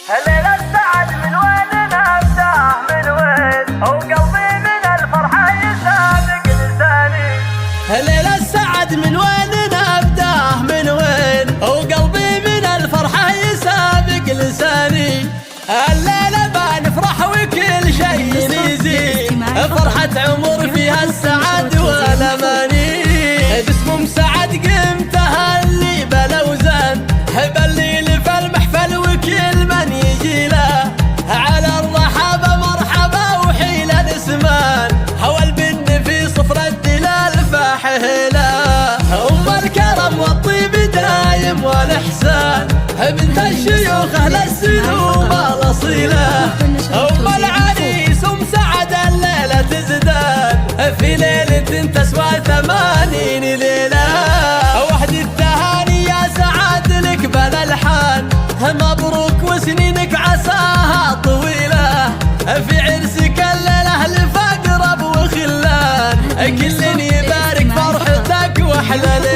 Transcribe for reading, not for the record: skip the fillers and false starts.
الليلة السعد من وين نبدأ من وين وقلبي من الفرحة يسابق لساني. الليلة السعد من وين نبدأ من وين وقلبي من الفرحة يسابق لساني. الليلة بنفرح وكل شيء يزيد، فرحة عمر فيها السعد والأماني. باسم سعد قمتها اللي بلوزان بالليل في المحفل وكل من يجي له على الرحابة مرحبا وحيل الاسمان. هوى البن في صفر الدلال فاحهلا، أم الكرم والطيب دايم والإحسان، بنت الشيوخ أهل السلوب الأصيلة. أم العريس أم سعد الليلة تزدان في ليلة تسوى 80 ليلة. وحد التهاني يا سعد لك بالألحان، مبروك وسنينك عساها طويلة. في عرسك الليلة لفقرب وخلان، كل يبارك فرحتك واحلى ليلة.